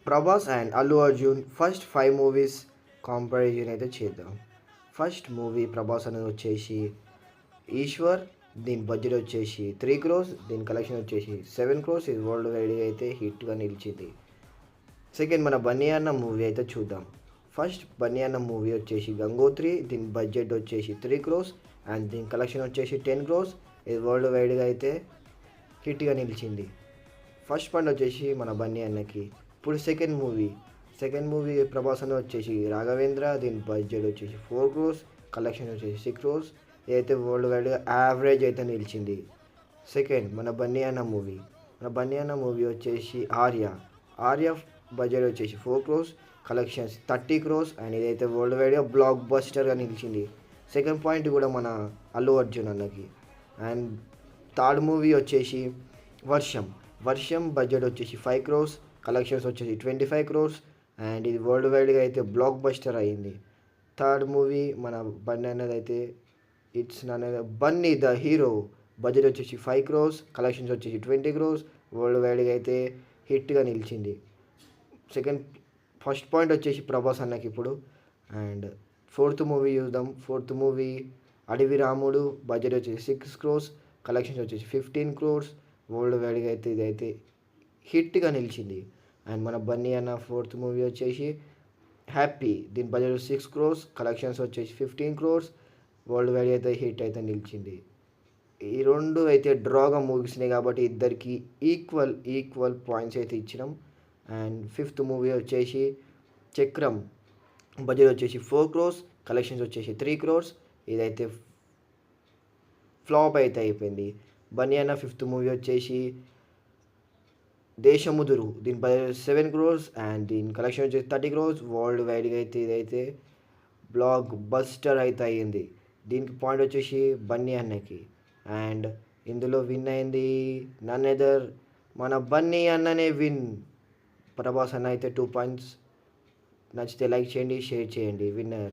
Prabhas and Allu Arjun first 5 movies comparison అయితే చేద్దాం. First movie Prabhas అనేది వచ్చేసి 'ఈశ్వర్'. దీని బడ్జెట్ వచ్చేసి 3 క్రోర్స్, దీని కలెక్షన్ వచ్చేసి 7 క్రోర్స్. ఇది వరల్డ్ వైడ్గా అయితే హిట్గా నిలిచింది. సెకండ్ మన 'బన్నీ అన్న' మూవీ అయితే చూద్దాం. ఫస్ట్ 'బన్నీ అన్న' మూవీ వచ్చేసి 'గంగోత్రి'. దీని బడ్జెట్ వచ్చేసి 3 క్రోర్స్ అండ్ దీని కలెక్షన్ వచ్చేసి 10 క్రోర్స్. ఇది వరల్డ్ వైడ్గా అయితే హిట్గా నిలిచింది. ఫస్ట్ పాయింట్ వచ్చేసి మన 'బన్నీ అన్నకి'. ఇప్పుడు సెకండ్ మూవీ ప్రభాస్ అన్న వచ్చేసి 'రాఘవేంద్ర'. దీని బడ్జెట్ వచ్చేసి 4 క్రోర్స్, కలెక్షన్ వచ్చేసి 6 క్రోర్స్. ఇదైతే వరల్డ్ వైడ్గా యావరేజ్ అయితే నిలిచింది. సెకండ్ మన 'బన్నీ అన్న' మూవీ వచ్చేసి 'ఆర్య' బడ్జెట్ వచ్చేసి 4 క్రోర్స్, కలెక్షన్స్ 30 క్రోర్స్ అండ్ ఇదైతే వరల్డ్ వైడ్గా బ్లాక్ బస్టర్గా నిలిచింది. సెకండ్ పాయింట్ కూడా మన అల్లు అర్జున్ అన్నకి. అండ్ థర్డ్ మూవీ వచ్చేసి 'వర్షం' బడ్జెట్ వచ్చేసి 5 క్రోర్స్, కలెక్షన్స్ వచ్చేసి 25 క్రోర్స్ అండ్ ఇది వరల్డ్ వైడ్గా అయితే బ్లాక్ బస్టర్ అయ్యింది. థర్డ్ మూవీ మన బన్నీ అన్నది అయితే it's none Bunny the hero. Budget వచ్చేసి 5 క్రోర్స్, కలెక్షన్స్ వచ్చేసి 20 క్రోర్స్. వరల్డ్ వైడ్గా అయితే హిట్గా నిలిచింది. ఫస్ట్ పాయింట్ వచ్చేసి ప్రభాస్ అన్నకి ఇప్పుడు. అండ్ ఫోర్త్ మూవీ చూద్దాం. ఫోర్త్ మూవీ 'అడవి రాముడు'. బడ్జెట్ వచ్చేసి 6 క్రోర్స్, కలెక్షన్స్ వచ్చేసి 15 క్రోర్స్. వరల్డ్ వైడ్గా అయితే ఇదైతే హిట్గా నిలిచింది. అండ్ మన 'బన్నీ అన్న' ఫోర్త్ మూవీ వచ్చేసి 'హ్యాపీ'. దీని బడ్జెట్ 6 క్రోర్స్, కలెక్షన్స్ వచ్చేసి 15 క్రోర్స్. వరల్డ్ వైడ్ అయితే హిట్ అయితే నిలిచింది. ఈ రెండు అయితే డ్రాగా ముగిసినాయి కాబట్టి ఇద్దరికి ఈక్వల్ పాయింట్స్ అయితే ఇచ్చినాం. అండ్ ఫిఫ్త్ మూవీ వచ్చేసి 'చక్రం'. బడ్జెట్ వచ్చేసి 4 క్రోర్స్, కలెక్షన్స్ వచ్చేసి 3 క్రోర్స్. ఇదైతే ఫ్లాప్ అయితే అయిపోయింది. 'బన్నీ అన్న' ఫిఫ్త్ మూవీ వచ్చేసి 'దేశముదురు'. దీని బడ్జెట్ 7 క్రోర్స్ అండ్ దీని కలెక్షన్ వచ్చేసి 30 క్రోర్స్. వరల్డ్ వైడ్గా అయితే ఇదైతే బ్లాక్ బస్టర్ అయితే అయ్యింది. దీనికి పాయింట్ వచ్చేసి 'బన్నీ అన్నకి'. అండ్ ఇందులో విన్ అయింది నన్ అదర్ మన 'బన్నీ అన్ననే విన్'. ప్రభాస్ అన్న అయితే 2 పాయింట్స్. నచ్చితే లైక్ చేయండి, షేర్ చేయండి. విన్నర్.